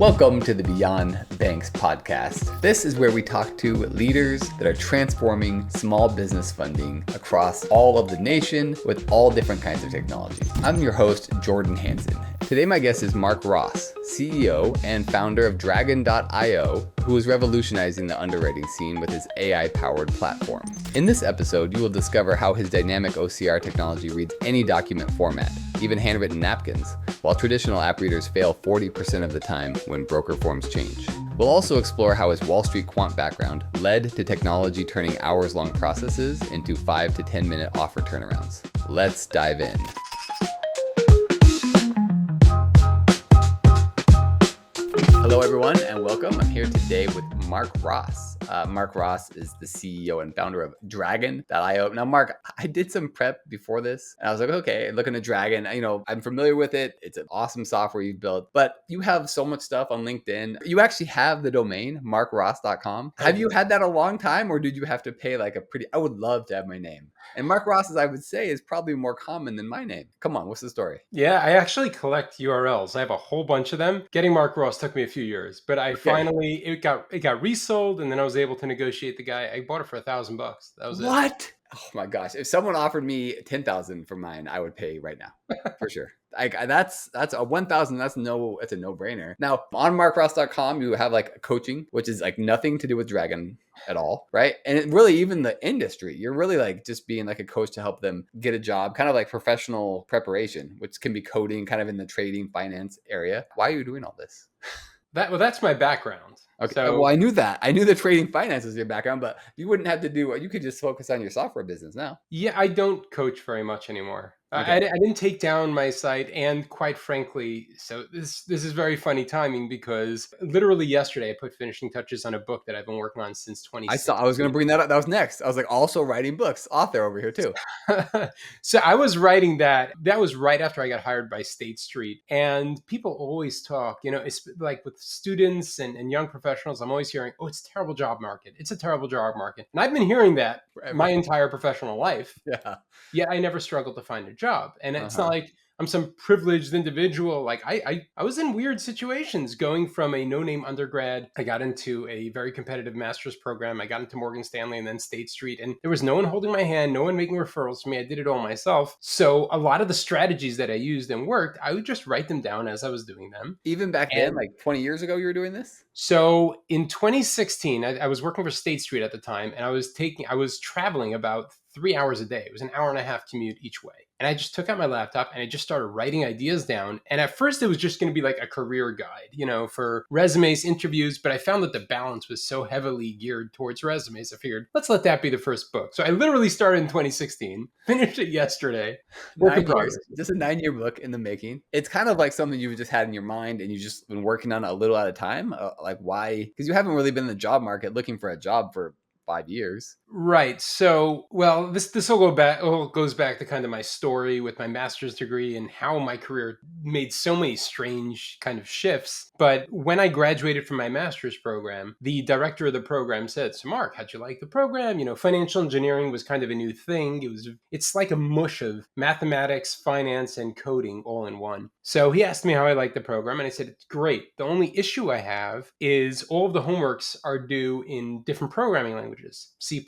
Welcome to the Beyond Banks podcast. This is where we talk to leaders that are transforming small business funding across all of the nation with all different kinds of technology. I'm your host, Jordan Hansen. Today, my guest is Mark Ross, CEO and founder of Dragin.io, who is revolutionizing the underwriting scene with his AI-powered platform. In this episode, you will discover how his dynamic OCR technology reads any document format, even handwritten napkins, while traditional app readers fail 40% of the time when broker forms change. We'll also explore how his Wall Street quant background led to technology turning hours-long processes into 5 to 10-minute offer turnarounds. Let's dive in. Hello, everyone, and welcome. I'm here today with Mark Ross. Mark Ross is the CEO and founder of Dragin.io. Now, Mark, I did some prep before this, and I was like, okay, looking at Dragin, I'm familiar with it. It's an awesome software you've built, but you have so much stuff on LinkedIn. You actually have the domain, markross.com. Have you had that a long time, or did you have to pay I would love to have my name. And Mark Ross, as I would say, is probably more common than my name. Come on, what's the story? Yeah, I actually collect URLs. I have a whole bunch of them. Getting Mark Ross took me a few years, but finally it got resold, and then I was able to negotiate the guy. I bought it for $1,000. That was it. What? Oh my gosh! If someone offered me 10,000 for mine, I would pay right now for sure. That's a 1,000. It's a no-brainer. Now on markross.com, you have coaching, which is nothing to do with Dragin at all, right? And it really, even the industry, you're really just being a coach to help them get a job, kind of like professional preparation, which can be coding, kind of in the trading finance area. Why are you doing all this? That's my background. Okay. Well, I knew that. I knew the trading finance was your background, but you wouldn't have to do. You could just focus on your software business now. Yeah, I don't coach very much anymore. Okay. I didn't take down my site, and quite frankly, so this is very funny timing, because literally yesterday I put finishing touches on a book that I've been working on since 2016. I was going to bring that up. That was next. I was also writing books, author over here too. So I was writing that. That was right after I got hired by State Street, and people always talk, it's like with students and young professionals, I'm always hearing, oh, it's a terrible job market. It's a terrible job market. And I've been hearing that my entire professional life. Yeah. Yet I never struggled to find a job. And it's not like I'm some privileged individual. I was in weird situations going from a no-name undergrad. I got into a very competitive master's program. I got into Morgan Stanley and then State Street. And there was no one holding my hand, no one making referrals to me. I did it all myself. So a lot of the strategies that I used and worked, I would just write them down as I was doing them. Even back then, 20 years ago, you were doing this? So in 2016, I was working for State Street at the time, and I was traveling about 3 hours a day. It was an hour and a half commute each way. And I just took out my laptop and I just started writing ideas down. And at first it was just going to be like a career guide, for resumes, interviews. But I found that the balance was so heavily geared towards resumes. I figured, let's let that be the first book. So I literally started in 2016, finished it yesterday. 9 years, just a 9-year book in the making. It's kind of like something you've just had in your mind and you've just been working on a little at a time. Why? Because you haven't really been in the job market looking for a job for 5 years. Right. So, well, this all goes back to kind of my story with my master's degree and how my career made so many strange kind of shifts. But when I graduated from my master's program, the director of the program said, so Mark, how'd you like the program? Financial engineering was kind of a new thing. It's like a mush of mathematics, finance, and coding all in one. So he asked me how I liked the program, and I said, it's great. The only issue I have is all of the homeworks are due in different programming languages, C++,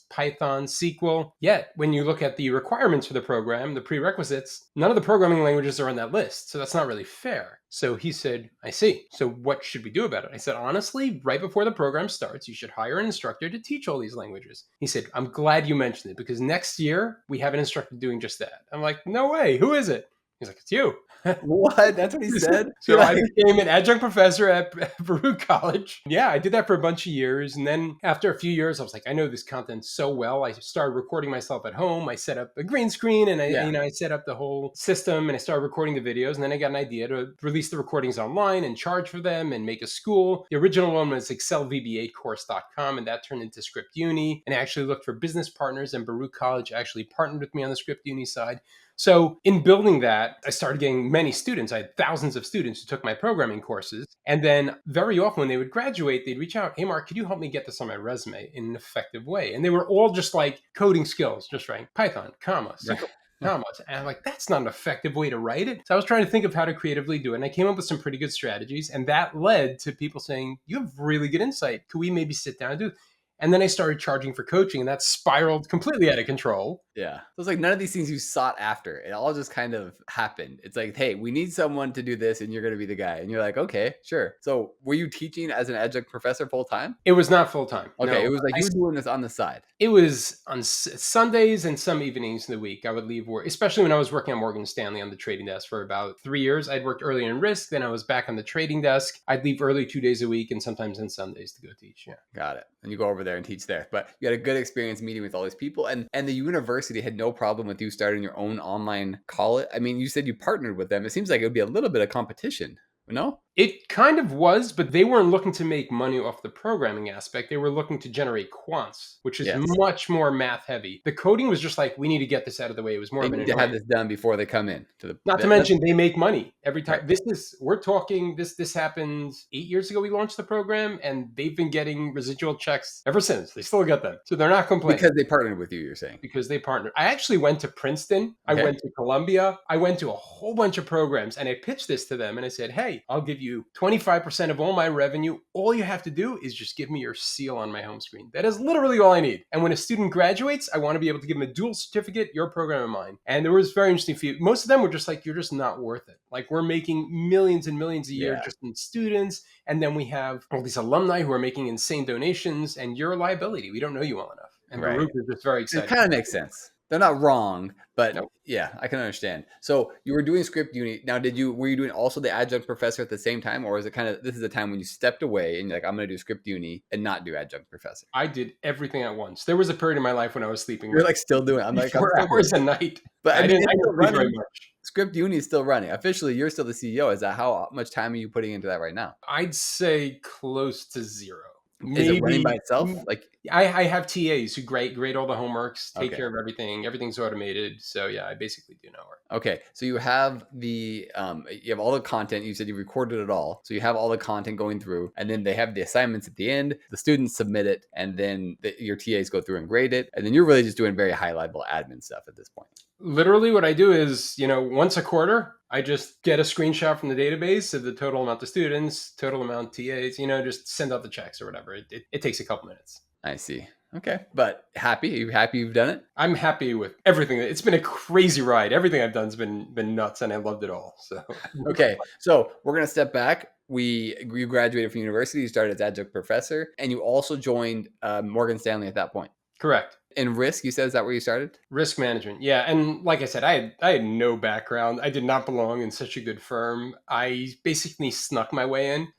Python, SQL. Yet, when you look at the requirements for the program, the prerequisites, none of the programming languages are on that list. So that's not really fair. So he said, I see. So what should we do about it? I said, honestly, right before the program starts, you should hire an instructor to teach all these languages. He said, I'm glad you mentioned it, because next year we have an instructor doing just that. I'm like, no way. Who is it? He's like, it's you. What? That's what he said? So I became an adjunct professor at Baruch College. Yeah, I did that for a bunch of years. And then after a few years, I was like, I know this content so well. I started recording myself at home. I set up a green screen and I set up the whole system, and I started recording the videos. And then I got an idea to release the recordings online and charge for them and make a school. The original one was excelvba-course.com, and that turned into Script Uni. And I actually looked for business partners, and Baruch College actually partnered with me on the Script Uni side. So in building that, I started getting many students. I had thousands of students who took my programming courses. And then very often when they would graduate, they'd reach out, hey, Mark, could you help me get this on my resume in an effective way? And they were all just like coding skills, just writing Python, comma, SQL. how much? And I'm like, that's not an effective way to write it. So I was trying to think of how to creatively do it. And I came up with some pretty good strategies. And that led to people saying, you have really good insight. Could we maybe sit down and do it? And then I started charging for coaching, and that spiraled completely out of control. Yeah. So it's like none of these things you sought after. It all just kind of happened. It's like, hey, we need someone to do this and you're going to be the guy. And you're like, okay, sure. So were you teaching as an adjunct professor full time? It was not full time. Okay. No, It was like you were doing this on the side. it was on Sundays and some evenings in the week. I would leave work, especially when I was working at Morgan Stanley on the trading desk for about 3 years. I'd worked early in risk, then I was back on the trading desk. I'd leave early 2 days a week and sometimes on Sundays to go teach. Yeah. Got it. And you go over there and teach there. But you had a good experience meeting with all these people. And the university had no problem with you starting your own online college. I mean, you said you partnered with them. It seems like it would be a little bit of competition. No? It kind of was, but they weren't looking to make money off the programming aspect. They were looking to generate quants, which is much more math heavy. The coding was just like, we need to get this out of the way. It was more They of an need to have this done before they come in to the. Not to mention they make money every time. Right. We're talking this happened 8 years ago. We launched the program, and they've been getting residual checks ever since. They still get them, so they're not complaining because they partnered with you. You're saying because they partnered. I actually went to Princeton. Okay. I went to Columbia. I went to a whole bunch of programs, and I pitched this to them, and I said, "Hey, I'll give you 25% of all my revenue. All you have to do is just give me your seal on my home screen. That is literally all I need. And when a student graduates, I want to be able to give them a dual certificate, your program and mine." And there was very interesting few. Most of them were just like, "You're just not worth it. Like, we're making millions and millions a year just in students. And then we have all these alumni who are making insane donations, and you're a liability. We don't know you well enough." And Baruch is just very excited. It kind of makes sense. They're not wrong, but yeah, I can understand. So you were doing Script Uni. Now, were you doing also the adjunct professor at the same time, or is it kind of, this is the time when you stepped away and you're like, I'm going to do Script Uni and not do adjunct professor? I did everything at once. There was a period in my life when I was sleeping. You're like still doing it. I'm like 4 hours a night. But I didn't very much. Script Uni is still running. Officially, you're still the CEO. Is that how much time are you putting into that right now? I'd say close to zero. Is it running by itself? Like I have TAs who grade all the homeworks, take care of everything. Everything's automated. So yeah, I basically do no work. Okay, so you have you have all the content. You said you recorded it all, so you have all the content going through, and then they have the assignments at the end. The students submit it, and then your TAs go through and grade it, and then you're really just doing very high level admin stuff at this point. Literally, what I do is, once a quarter, I just get a screenshot from the database of the total amount of students, total amount of TAs, just send out the checks or whatever. It takes a couple minutes. I see. Okay. But happy? Are you happy you've done it? I'm happy with everything. It's been a crazy ride. Everything I've done has been nuts, and I loved it all. So okay. So we're going to step back. You graduated from university. You started as adjunct professor, and you also joined Morgan Stanley at that point. Correct. In risk, you said, is that where you started? Risk management. Yeah. And like I said, I had no background. I did not belong in such a good firm. I basically snuck my way in.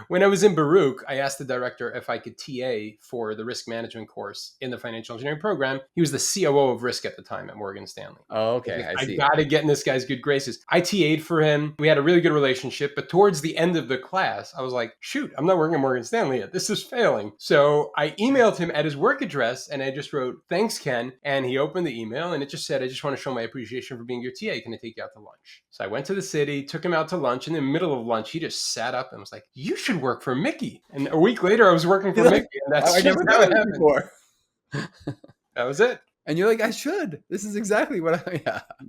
When I was in Baruch, I asked the director if I could TA for the risk management course in the financial engineering program. He was the COO of risk at the time at Morgan Stanley. Oh, okay. I see. I got to get in this guy's good graces. I TA'd for him. We had a really good relationship. But towards the end of the class, I was like, shoot, I'm not working at Morgan Stanley yet. This is failing. So I emailed him at his work address, and I just wrote, "Thanks, Ken." And he opened the email, and it just said, "I just want to show my appreciation for being your TA. Can I take you out to lunch?" So I went to the city, took him out to lunch. In the middle of lunch, he just sat up and was like, "You should work for Mickey." And a week later, I was working for Mickey, and that's just how it happened. Before. That was it. And you're like, I should. This is exactly what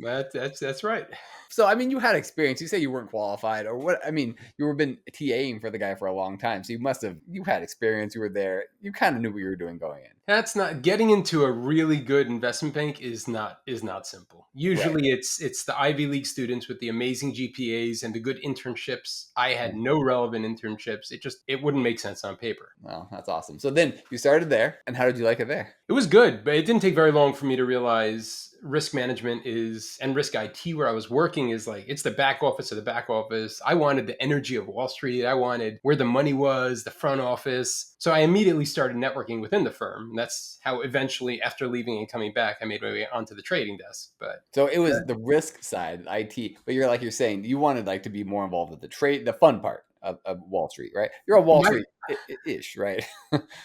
That's right. So, I mean, you had experience. You say you weren't qualified or what? I mean, you've been TAing for the guy for a long time. So you had experience. You were there. You kind of knew what you were doing going in. That's not getting into a really good investment bank is not simple. Usually it's the Ivy League students with the amazing GPAs and the good internships. I had no relevant internships. It wouldn't make sense on paper. Well, that's awesome. So then you started there, and how did you like it there? It was good, but it didn't take very long for me to realize risk management and risk IT where I was working is like, it's the back office of the back office. I wanted the energy of Wall Street. I wanted where the money was, the front office. So I immediately started networking within the firm. And that's how eventually, after leaving and coming back, I made my way onto the trading desk. But so it was the risk side, IT, but you're saying you wanted to be more involved with the fun part of Wall Street, right? You're on Wall Street-ish, right?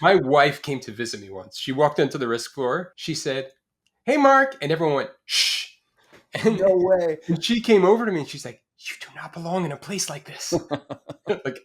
My wife came to visit me once. She walked into the risk floor. She said, "Hey, Mark." And everyone went, "Shh." And, no way. And she came over to me and she's like, "You do not belong in a place like this." Like,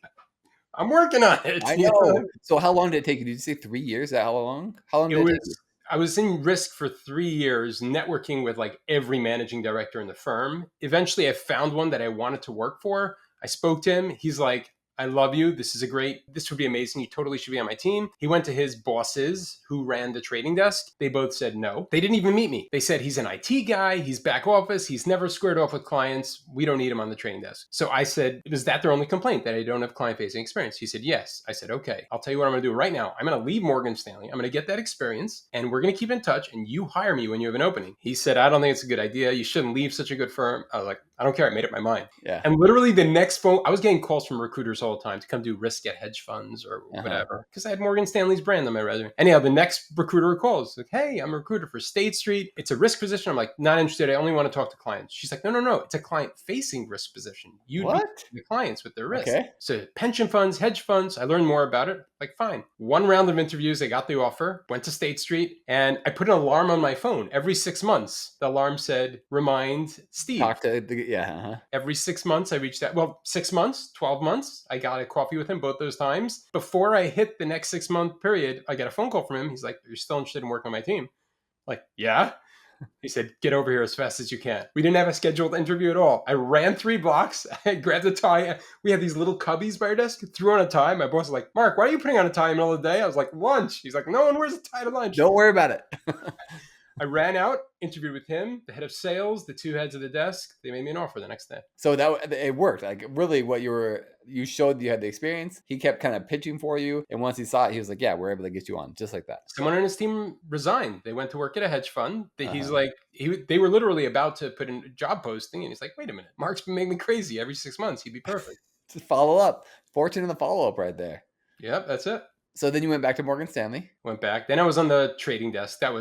I'm working on it. I know. So how long did it take you? Did you say 3 years? How long did it take you? I was in risk for 3 years, networking with like every managing director in the firm. Eventually, I found one that I wanted to work for. I spoke to him. He's like, I love you. This would be amazing. You totally should be on my team. He went to his bosses who ran the trading desk. They both said no. They didn't even meet me. They said, he's an IT guy. He's back office. He's never squared off with clients. We don't need him on the trading desk. So I said, is that their only complaint, that I don't have client facing experience? He said, yes. I said, okay, I'll tell you what I'm going to do right now. I'm going to leave Morgan Stanley. I'm going to get that experience and we're going to keep in touch and you hire me when you have an opening. He said, I don't think it's a good idea. You shouldn't leave such a good firm. I was like, I don't care. I made up my mind. Yeah. And literally the next phone, I was getting calls from recruiters all the time to come do risk at hedge funds or whatever, because I had Morgan Stanley's brand on my resume. Anyhow, the next recruiter calls, like, hey, I'm a recruiter for State Street. It's a risk position. I'm like, not interested. I only want to talk to clients. She's like, no. It's a client-facing risk position. You'd be the clients with their risk. Okay. So pension funds, hedge funds, I learned more about it. Like, fine. One round of interviews, I got the offer, went to State Street, and I put an alarm on my phone. Every 6 months, the alarm said, remind Steve. Talk to Every 6 months, I reached that. Well, 6 months, 12 months, I got a coffee with him both those times. Before I hit the next 6 month period, I got a phone call from him. He's like, are you still interested in working on my team? Like, yeah. He said, get over here as fast as you can. We didn't have a scheduled interview at all. I ran 3 blocks. I grabbed a tie. We had these little cubbies by our desk. Threw on a tie. My boss was like, Mark, why are you putting on a tie in the middle of the day? I was like, lunch. He's like, no one wears a tie to lunch. Don't worry about it. I ran out, interviewed with him, the head of sales, the 2 heads of the desk. They made me an offer the next day. So that it worked. Like, really, what you showed you had the experience. He kept kind of pitching for you, and once he saw it, he was like, "Yeah, we're able to get you on just like that." Someone on his team resigned. They went to work at a hedge fund. He's like, they were literally about to put in a job posting, and he's like, "Wait a minute, Mark's been making me crazy every 6 months. He'd be perfect." Just follow up. Fortune in the follow up right there. Yep, that's it. So then you went back to Morgan Stanley. Went back. Then I was on the trading desk. I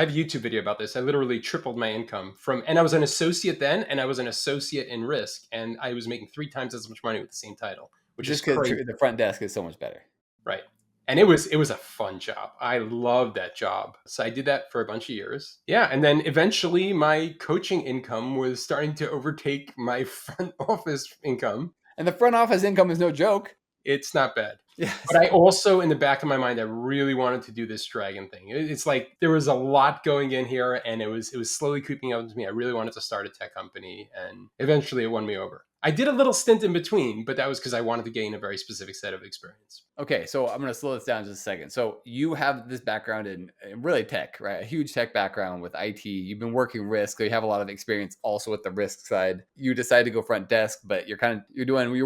have a YouTube video about this. I literally tripled my income and I was an associate then, and I was an associate in risk, and I was making 3 times as much money with the same title, which just is crazy. The front desk is so much better. Right. And it was a fun job. I loved that job. So I did that for a bunch of years. Yeah. And then eventually my coaching income was starting to overtake my front office income. And the front office income is no joke. It's not bad. Yes. But I also, in the back of my mind, I really wanted to do this Dragin thing. It's like there was a lot going in here, and it was slowly creeping up to me. I really wanted to start a tech company, and eventually it won me over. I did a little stint in between, but that was because I wanted to gain a very specific set of experience. Okay, so I'm going to slow this down just a second. So you have this background in really tech, right? A huge tech background with IT. You've been working risk, so you have a lot of experience also with the risk side. You decided to go front desk, but you're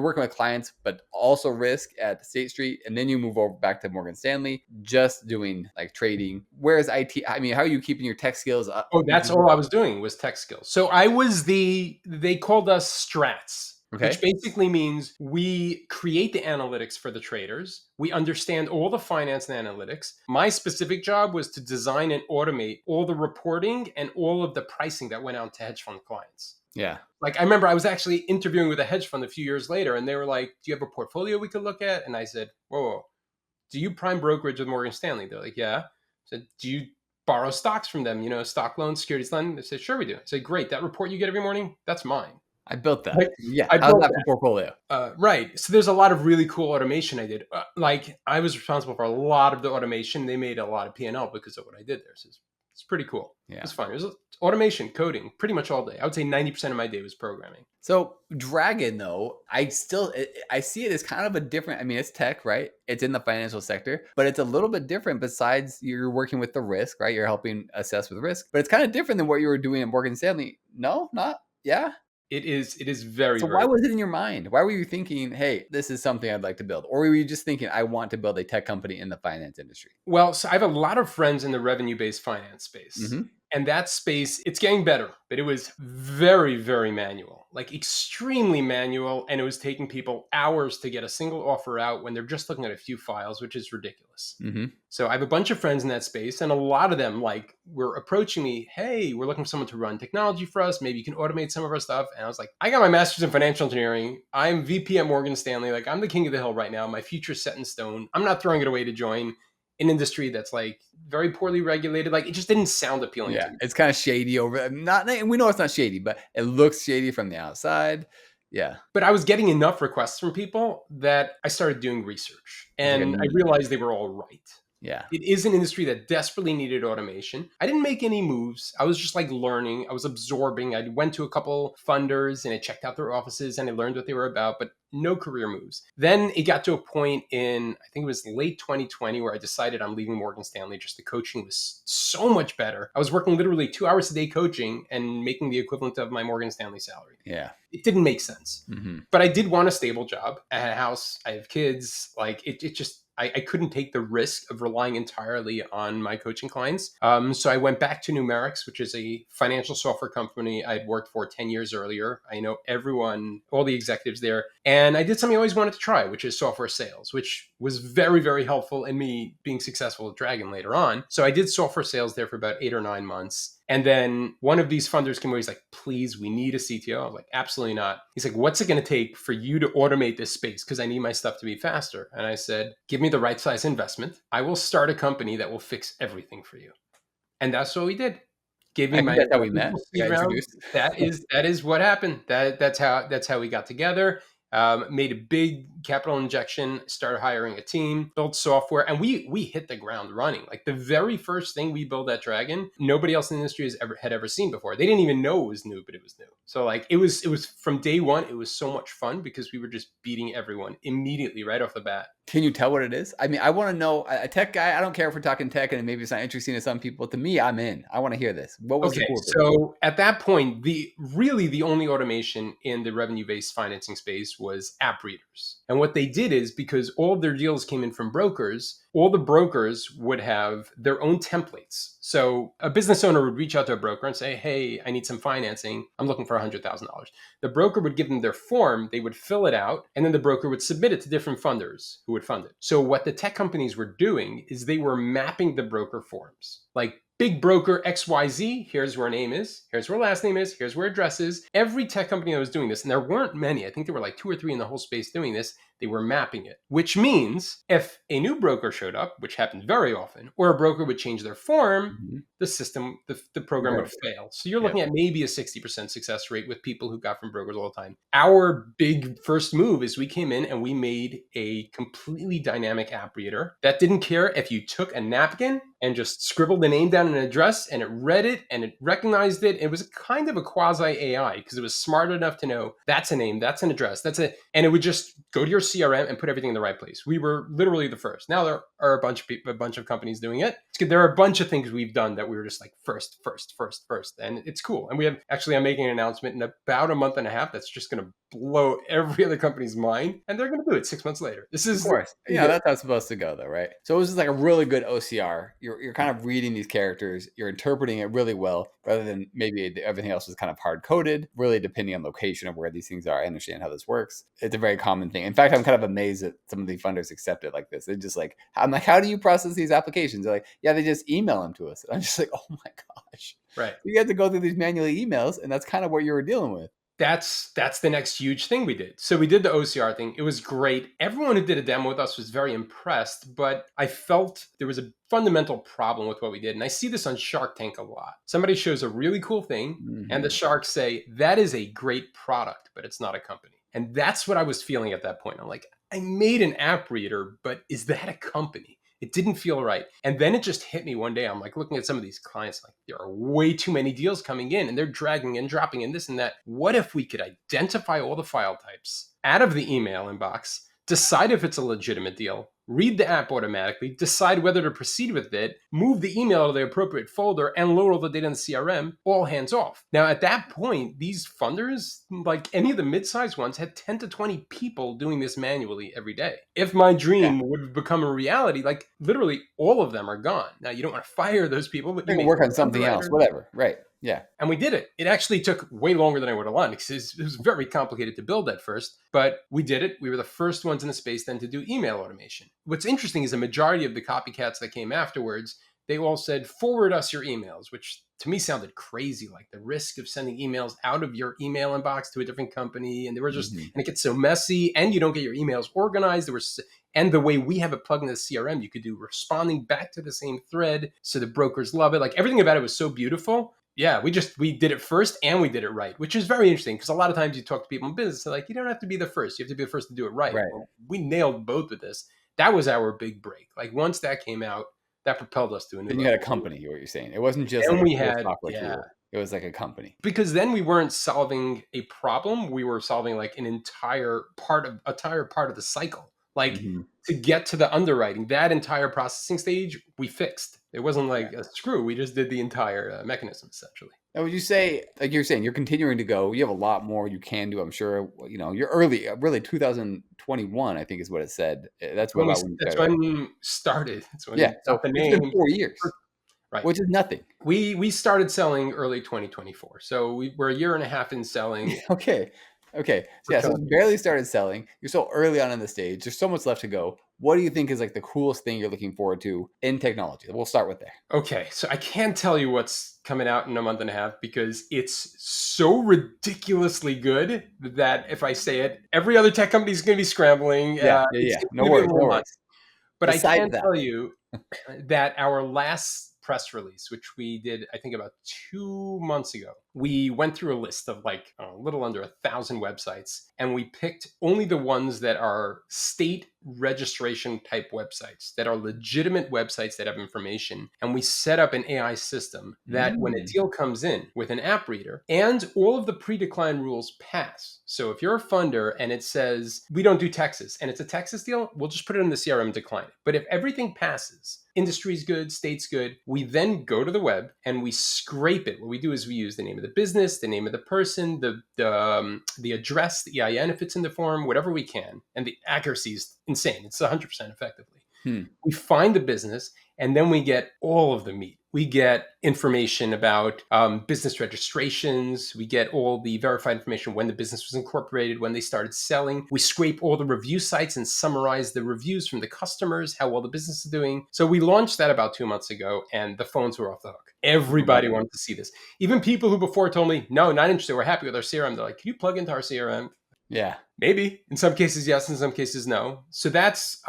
working with clients, but also risk at State Street, and then you move over back to Morgan Stanley, just doing like trading. Whereas IT, I mean, how are you keeping your tech skills up? Oh, that's all I was doing was tech skills. So I was they called us strats. Okay. Which basically means we create the analytics for the traders. We understand all the finance and analytics. My specific job was to design and automate all the reporting and all of the pricing that went out to hedge fund clients. Yeah. Like, I remember I was actually interviewing with a hedge fund a few years later, and they were like, do you have a portfolio we could look at? And I said, whoa. Do you prime brokerage with Morgan Stanley? They're like, yeah. I said, do you borrow stocks from them? Stock loans, securities lending? They said, sure we do. I said, great. That report you get every morning, that's mine. I built that. I built that portfolio. Right. So there's a lot of really cool automation I did. Like, I was responsible for a lot of the automation. They made a lot of P&L because of what I did there. So it's pretty cool. Yeah. It's fun. It was automation, coding, pretty much all day. I would say 90% of my day was programming. So Dragin, though, I see it as kind of a different, I mean, it's tech, right? It's in the financial sector, but it's a little bit different besides you're working with the risk, right? You're helping assess with risk, but it's kind of different than what you were doing at Morgan Stanley. No, not, yeah. It is very. So why was it in your mind? Why were you thinking, hey, this is something I'd like to build? Or were you just thinking, I want to build a tech company in the finance industry? Well, so I have a lot of friends in the revenue-based finance space. Mm-hmm. And that space, it's getting better, but it was very, very manual, like extremely manual. And it was taking people hours to get a single offer out when they're just looking at a few files, which is ridiculous. Mm-hmm. So I have a bunch of friends in that space, and a lot of them were approaching me, hey, we're looking for someone to run technology for us. Maybe you can automate some of our stuff. And I was like, I got my master's in financial engineering. I'm VP at Morgan Stanley. Like, I'm the king of the hill right now. My future's set in stone. I'm not throwing it away to join an industry that's like very poorly regulated. Like, it just didn't sound appealing to me. It's kind of shady over. We know it's not shady, but it looks shady from the outside. Yeah. But I was getting enough requests from people that I started doing research, and I realized they were all right. Yeah. It is an industry that desperately needed automation. I didn't make any moves. I was just like learning. I was absorbing. I went to a couple funders and I checked out their offices and I learned what they were about, but no career moves. Then it got to a point in, I think it was late 2020, where I decided I'm leaving Morgan Stanley. Just the coaching was so much better. I was working literally 2 hours a day coaching and making the equivalent of my Morgan Stanley salary. Yeah. It didn't make sense. Mm-hmm. But I did want a stable job. I had a house. I have kids. Like it just, I couldn't take the risk of relying entirely on my coaching clients. So I went back to Numerics, which is a financial software company I'd worked for 10 years earlier. I know everyone, all the executives there. And I did something I always wanted to try, which is software sales, which was very, very helpful in me being successful with Dragin later on. So I did software sales there for about 8 or 9 months. And then one of these funders came over. He's like, please, we need a CTO. I was like, absolutely not. He's like, what's it going to take for you to automate this space? Because I need my stuff to be faster. And I said, give me the right size investment. I will start a company that will fix everything for you. And that's what we did. Gave me That's how we met. Got introduced. That is what happened. That's how we got together. Made a big capital injection, started hiring a team, built software, and we hit the ground running. Like the very first thing we built at Dragin, nobody else in the industry had ever seen before. They didn't even know it was new, but it was new. So like it was from day one, it was so much fun because we were just beating everyone immediately right off the bat. Can you tell what it is? I mean, I want to know. A tech guy, I don't care if we're talking tech and maybe it's not interesting to some people. To me, I'm in. I want to hear this. What was the cool thing? So at that point, the only automation in the revenue-based financing space was app readers. And what they did is, because all of their deals came in from brokers, all the brokers would have their own templates. So a business owner would reach out to a broker and say, hey, I need some financing. I'm looking for $100,000. The broker would give them their form. They would fill it out. And then the broker would submit it to different funders who would fund it. So what the tech companies were doing is they were mapping the broker forms. Like, big broker XYZ, here's where name is, here's where last name is, here's where address is. Every tech company that was doing this, and there weren't many, I think there were like 2 or 3 in the whole space doing this, they were mapping it. Which means if a new broker showed up, which happened very often, or a broker would change their form, the system, the program would fail. So you're looking at maybe a 60% success rate with people who got from brokers all the time. Our big first move is we came in and we made a completely dynamic app reader that didn't care if you took a napkin and just scribbled the name down and an address, and it read it and it recognized it. It was kind of a quasi AI because it was smart enough to know that's a name, that's an address, and it would just go to your CRM and put everything in the right place. We were literally the first. Now there are a bunch of companies doing it. There are a bunch of things we've done that we were just like first, and it's cool. And I'm making an announcement in about a month and a half that's just going to blow every other company's mind, and they're going to do it 6 months later. This is, of course, that's how it's supposed to go, though, right? So it was just like a really good OCR. You're kind of reading these characters, you're interpreting it really well, rather than maybe everything else was kind of hard coded. Really, depending on location of where these things are, I understand how this works. It's a very common thing. In fact, I'm kind of amazed that some of the funders accept it like this. They're just like, I'm like, how do you process these applications? They're like, yeah, they just email them to us. And I'm just like, oh my gosh, right? You have to go through these manually emails, and that's kind of what you were dealing with. That's the next huge thing we did. So we did the OCR thing. It was great. Everyone who did a demo with us was very impressed, but I felt there was a fundamental problem with what we did. And I see this on Shark Tank a lot. Somebody shows a really cool thing, and the sharks say, that is a great product, but it's not a company. And that's what I was feeling at that point. I'm like, I made an app reader, but is that a company? It didn't feel right. And then it just hit me one day. I'm like looking at some of these clients, like there are way too many deals coming in and they're dragging and dropping and this and that. What if we could identify all the file types out of the email inbox, decide if it's a legitimate deal, read the app automatically, decide whether to proceed with it, move the email to the appropriate folder, and load all the data in the CRM, all hands off. Now, at that point, these funders, like any of the mid-sized ones, had 10 to 20 people doing this manually every day. If my dream would have become a reality, like literally all of them are gone. Now, you don't want to fire those people, but you can work on something else, whatever, right? Yeah. And we did it. It actually took way longer than I would have liked because it was very complicated to build at first, but we did it. We were the first ones in the space then to do email automation. What's interesting is a majority of the copycats that came afterwards, they all said, forward us your emails, which to me sounded crazy, like the risk of sending emails out of your email inbox to a different company. And they were just, and it gets so messy and you don't get your emails organized. And the way we have it plugged into the CRM, you could do responding back to the same thread. So the brokers love it. Like everything about it was so beautiful. Yeah, we did it first and we did it right, which is very interesting because a lot of times you talk to people in business, they're like, you don't have to be the first. You have to be the first to do it right. Well, we nailed both of this. That was our big break. Like once that came out, that propelled us to a new Then you level. had a company, what you're saying. It wasn't just like Then a we cool had, software yeah, tool. It was like a company. because then we weren't solving a problem. We were solving like an entire part of the cycle. Like Mm-hmm. to get to the underwriting, that entire processing stage, we fixed. It wasn't like a screw. We just did the entire mechanism essentially. Now, would you say, like you're saying, you're continuing to go, you have a lot more you can do, I'm sure. You know, you're early, really 2021, I think is what it said. That's about when you That's started, right? when we started. That's when Yeah. we got So the it's been name. 4 years, Right. which is nothing. We started selling early 2024. So we're a year and a half in selling. Okay. Okay. So, yeah. So you barely started selling. You're so early on in the stage. There's so much left to go. What do you think is like the coolest thing you're looking forward to in technology? We'll start with there. Okay, so I can't tell you what's coming out in a month and a half because it's so ridiculously good that if I say it, every other tech company is going to be scrambling. Yeah. It's No going to be a worries. No little worries. nuts. But I Besides can that, tell you that our last press release, which we did, I think about 2 months ago, we went through a list of like a little under 1,000 websites, and we picked only the ones that are state registration type websites, that are legitimate websites that have information. And we set up an AI system that when a deal comes in with an app reader and all of the pre-decline rules pass. So if you're a funder and it says, we don't do Texas, and it's a Texas deal, we'll just put it in the CRM and decline it. But if everything passes, industry's good, state's good, we then go to the web and we scrape it. What we do is we use the name of the business, the name of the person, the address, the EIN if it's in the form, whatever we can. And the accuracy is insane. It's 100% effectively. We find the business, and then we get all of the meat. We get information about business registrations. We get all the verified information when the business was incorporated, when they started selling. We scrape all the review sites and summarize the reviews from the customers, how well the business is doing. So we launched that about 2 months ago, and the phones were off the hook. Everybody wanted to see this. Even people who before told me, no, not interested, we're happy with our CRM. They're like, can you plug into our CRM? Yeah. Maybe. In some cases, yes. In some cases, no. So that's,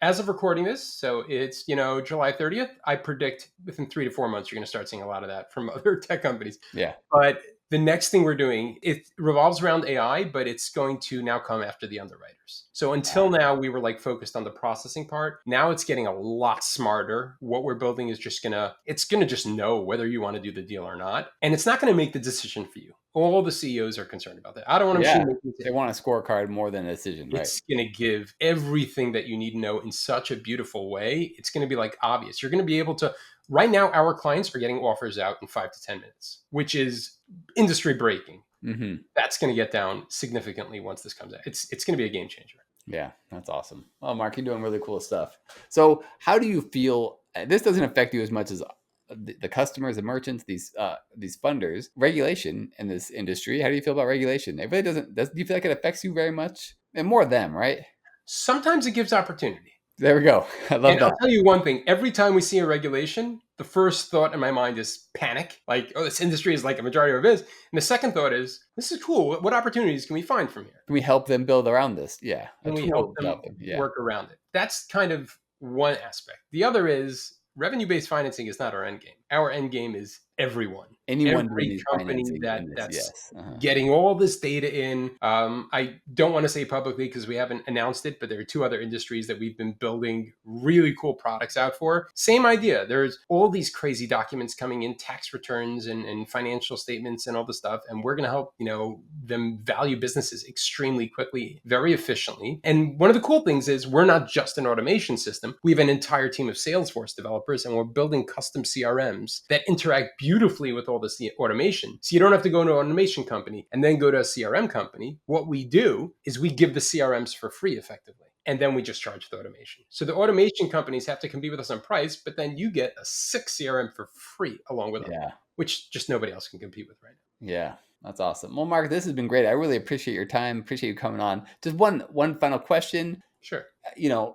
as of recording this, so it's, July 30th, I predict within 3 to 4 months, you're going to start seeing a lot of that from other tech companies. Yeah. But the next thing we're doing, it revolves around AI, but it's going to now come after the underwriters. So until now, we were like focused on the processing part. Now it's getting a lot smarter. What we're building is it's going to just know whether you want to do the deal or not. And it's not going to make the decision for you. All the CEOs are concerned about that. I don't want to make a They want a scorecard more than a decision, right? It's going to give everything that you need to know in such a beautiful way. It's going to be like obvious. You're going to be able to, right now, our clients are getting offers out in 5 to 10 minutes, which is industry breaking. That's going to get down significantly once this comes out. It's going to be a game changer. Yeah, that's awesome. Oh, Mark, you're doing really cool stuff. So how do you feel? This doesn't affect you as much as the customers, the merchants, these funders. Regulation in this industry. How do you feel about regulation? It really doesn't. Do you feel like it affects you very much? And more them, right? Sometimes it gives opportunity. There we go. I love that. I'll tell you one thing. Every time we see a regulation, the first thought in my mind is panic. Like, oh, this industry is like a majority of it is. And the second thought is, this is cool. What opportunities can we find from here? Can we help them build around this? Yeah. Can we help them work around it? That's kind of one aspect. The other is revenue-based financing is not our end game. Our end game is everyone. Every company that's getting all this data in. I don't want to say publicly because we haven't announced it, but there are 2 other industries that we've been building really cool products out for. Same idea. There's all these crazy documents coming in, tax returns and financial statements and all this stuff. And we're going to help, them value businesses extremely quickly, very efficiently. And one of the cool things is we're not just an automation system. We have an entire team of Salesforce developers, and we're building custom CRMs that interact beautifully with all this automation. So you don't have to go to an automation company and then go to a CRM company. What we do is we give the CRMs for free effectively. And then we just charge the automation. So the automation companies have to compete with us on price, but then you get a 6 CRM for free along with them, which just nobody else can compete with right now. Yeah. That's awesome. Well, Mark, this has been great. I really appreciate your time. Appreciate you coming on. Just one final question. Sure.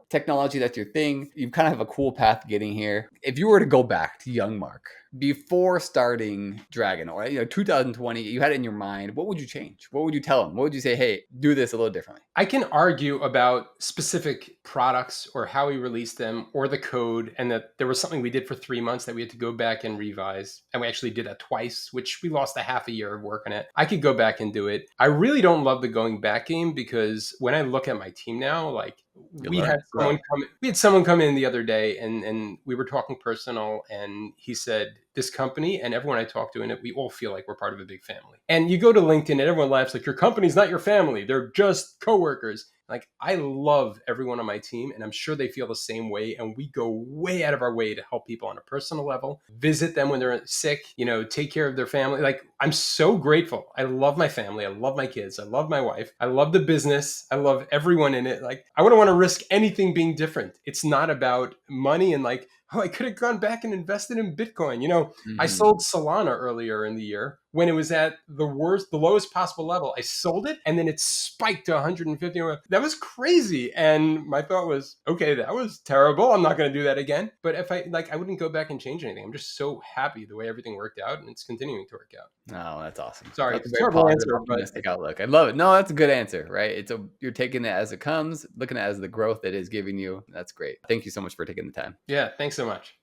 Technology, that's your thing. You kind of have a cool path getting here. If you were to go back to young Mark before starting Dragin, or 2020, you had it in your mind, what would you change? What would you tell him? What would you say, hey, do this a little differently? I can argue about specific products or how we released them or the code, and that there was something we did for 3 months that we had to go back and revise. And we actually did that twice, which we lost a half a year of work on it. I could go back and do it. I really don't love the going back game because when I look at my team now, like You We had learn, grow. someone come in the other day, and we were talking personal, and he said, this company and everyone I talk to in it, we all feel like we're part of a big family. And you go to LinkedIn and everyone laughs like, your company's not your family. They're just coworkers. Like, I love everyone on my team, and I'm sure they feel the same way. And we go way out of our way to help people on a personal level, visit them when they're sick, take care of their family. Like, I'm so grateful. I love my family. I love my kids. I love my wife. I love the business. I love everyone in it. Like, I wouldn't want to risk anything being different. It's not about money and like, oh, I could have gone back and invested in Bitcoin. I Hmm. sold Solana earlier in the year when it was at the lowest possible level. I sold it and then it spiked to 150. That was crazy. And my thought was, okay, that was terrible. I'm not going to do that again. But if I wouldn't go back and change anything. I'm just so happy the way everything worked out, and it's continuing to work out. Oh, that's awesome. Sorry, That's a very terrible positive, answer, but optimistic outlook. I love it. No, that's a good answer, right? You're taking it as it comes, looking at it as the growth it is giving you. That's great. Thank you so much for taking the time. yeah, thanks so much.